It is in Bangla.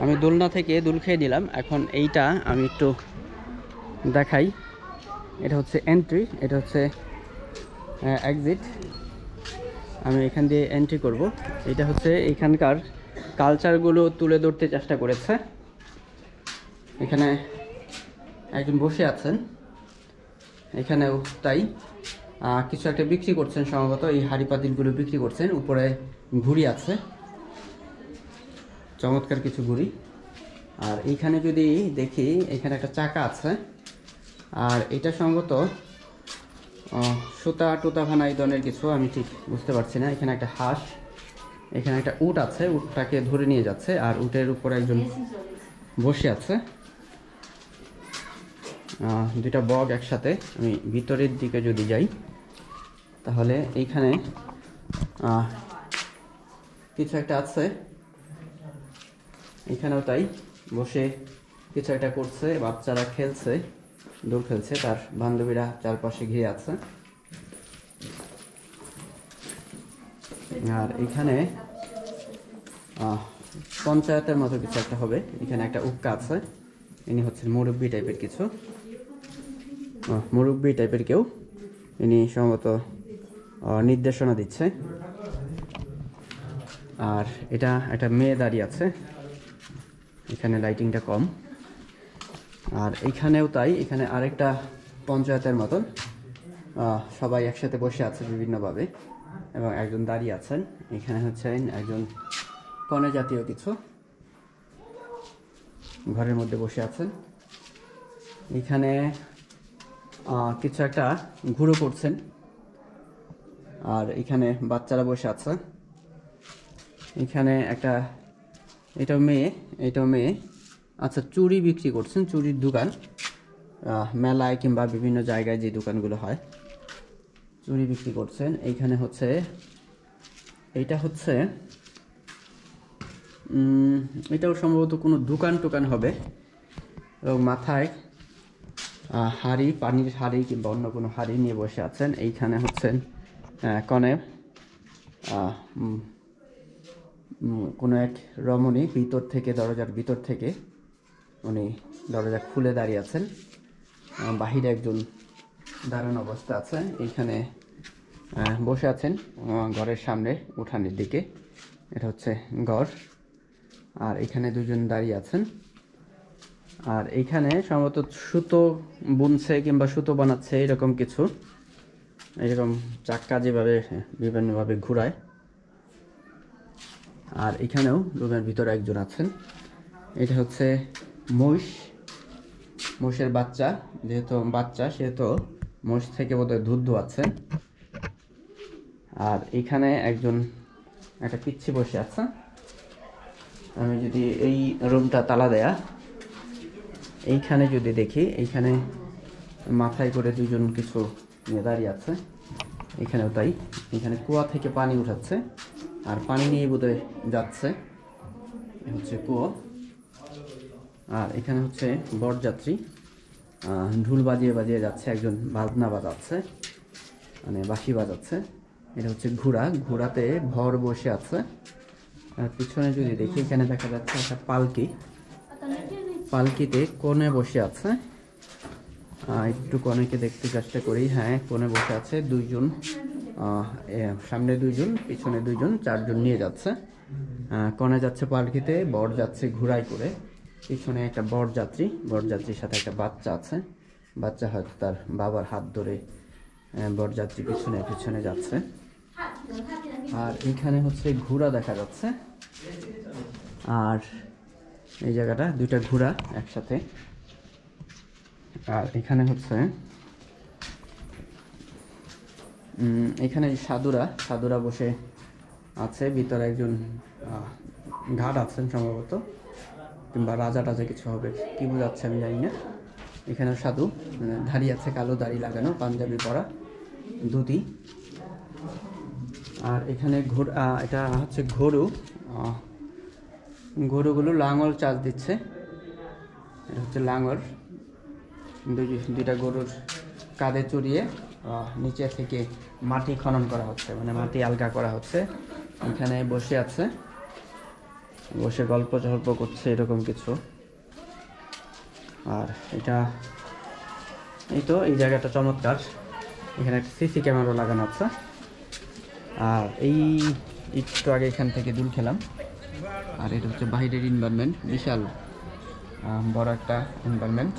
আমি দোলনা থেকে দোল খেয়ে দিলাম। এখন এইটা আমি একটু দেখাই। এটা হচ্ছে এন্ট্রি, এটা হচ্ছে এক্সিট। আমি এখান দিয়ে এন্ট্রি করব। এটা হচ্ছে এখানকার কালচারগুলো তুলে ধরতে চেষ্টা করেছে। এখানে একজন বসে আছেন, এখানেও তাই। কিছু একটা বিক্রি করছেন সম্ভবত, এই হাঁড়ি পাতিলগুলো বিক্রি করছেন। উপরে ঘুড়ি আছে, চমৎকার কিছু ঘুড়ি। আর এইখানে যদি দেখি, এখানে একটা চাকা আছে। আর এটা সম্ভবত সুতা টুতা এই ধরনের কিছু, আমি ঠিক বুঝতে পারছি না। এখানে একটা হাঁস, এখানে একটা উট আছে, উটটাকে ধরে নিয়ে যাচ্ছে। আর উটের উপরে একজন বসে আছে, দুইটা বগ একসাথে। আমি ভিতরের দিকে যদি যাই, তাহলে এইখানে কিছু একটা আছে। এখানেও তাই, বসে কিছু একটা করছে, বাচ্চারা খেলছে, দোল খেলছে, তার বান্ধবীরা চারপাশে ঘিরে আছে। আর এখানে পঞ্চায়েতের মতো কিছু একটা হবে। এখানে একটা উক্কা আছে, ইনি হচ্ছেন মুরব্বী টাইপের কিছু, মুরব্বী টাইপের কেউ। ইনি সম্ভবত নির্দেশনা দিচ্ছে। আর এটা একটা মেয়ে দাঁড়িয়ে আছে, এখানে লাইটিংটা কম। আর এইখানেও তাই, এখানে আরেকটা পঞ্চায়েতের মতন, সবাই একসাথে বসে আছে বিভিন্নভাবে, এবং একজন দাঁড়িয়ে আছেন। এখানে হচ্ছেন একজন কনে জাতীয় কিছু, ঘরের মধ্যে বসে আছেন। এখানে কিছু একটা ঘুরো করছেন। আর এখানে বাচ্চারা বসে আছে। এখানে একটা, এটাও মেয়ে। আচ্ছা, চুড়ি বিক্রি করছেন, চুড়ির দোকান। মেলায় কিংবা বিভিন্ন জায়গায় যে দোকানগুলো হয়, চুড়ি বিক্রি করছেন। এইখানে হচ্ছে, এইটা হচ্ছে এটাও সম্ভবত কোনো দোকান টোকান হবে। এবং মাথায় হাঁড়ি, পানির হাঁড়ি কিংবা অন্য কোনো হাঁড়ি নিয়ে বসে আছেন। এইখানে হচ্ছেন কনে, কোনো এক রমণী ভিতর থেকে, দরজার ভিতর থেকে উনি দরজা খুলে দাঁড়িয়ে আছেন। বাহিরে একজন দাঁড়ানো অবস্থা আছে। এইখানে বসে আছেন ঘরের সামনে, উঠানের দিকে। এটা হচ্ছে ঘর। আর এখানে দুজন দাঁড়িয়ে আছেন। আর এইখানে সম্ভবত সুতো বুনছে কিংবা সুতো বানাচ্ছে, এরকম কিছু। এরকম চাক্কা যেভাবে বিভিন্নভাবে ঘুরায়। আর এখানেও রুমের ভিতরে একজন আছেন। এটা হচ্ছে মোষের বাচ্চা, যেহেতু বাচ্চা সেহেতু মোষ থেকে বোধহয় দুধ দোয়াচ্ছেন। আর এখানে একটা পিচ্ছি বসে আছে। আমি যদি এই রুমটা তালা দেয়া, এইখানে যদি দেখি, এইখানে মাথায় করে দুজন কিছু নিয়ে দাঁড়িয়ে আছে। এখানেও তাই, এখানে কুয়া থেকে পানি উঠাচ্ছে, আর পানি নিয়ে বোধহয় যাচ্ছে। হচ্ছে কুয়ো। আর এখানে হচ্ছে বরযাত্রী, ঢোল বাজিয়ে বাজিয়ে যাচ্ছে, একজন বাজনা বাজাচ্ছে, মানে বাঁশি বাজাচ্ছে। এটা হচ্ছে ঘোড়াতে ভর বসে আছে। আর পিছনে যদি দেখি, এখানে দেখা যাচ্ছে একটা পালকিতে কোণে বসে আছে। একটু কনেকে দেখতে চেষ্টা করি। হ্যাঁ, কোণে বসে আছে দুইজন, সামনে দুইজন, পিছনে দুইজন, চারজন নিয়ে যাচ্ছে। কনে যাচ্ছে পালকিতে, বর যাচ্ছে ঘোড়ায় করে। পিছনে একটা বরযাত্রীর সাথে একটা বাচ্চা আছে। বাচ্চা হয়তো তার বাবার হাত ধরে বরযাত্রী পিছনে পিছনে যাচ্ছে। আর এখানে হচ্ছে ঘোড়া দেখা যাচ্ছে। আর এই জায়গাটা দুইটা ঘোড়া একসাথে। আর এখানে হচ্ছে এখানে সাধুরা বসে আছে। ভিতরে একজন ঘাট আছেন সম্ভবত, কিংবা রাজা টাজা কিছু হবে, কি বোঝাচ্ছে আমি জানি না। এখানে সাধু দাঁড়িয়ে আছে, কালো দাড়ি লাগানো, পাঞ্জাবি পরা, ধুতি। আর এখানে এটা হচ্ছে গরুগুলো লাঙল চাষ দিচ্ছে। এটা হচ্ছে লাঙল, দুইটা গরুর কাঁধে চড়িয়ে নিচে থেকে মাটি খনন করা হচ্ছে, মানে মাটি আলগা করা হচ্ছে। এখানে বসে আছে। বসে গল্প ঝল্প করছে এরকম কিছু। আর এটা এই তো এই জায়গাটা চমৎকার, এখানে একটা সিসি ক্যামেরা লাগানো আছে। আর এই একটু আগে এখান থেকে দুল খেলাম। আর এটা হচ্ছে বাইরের এনভায়রনমেন্ট, বিশাল বড় একটা এনভায়রনমেন্ট।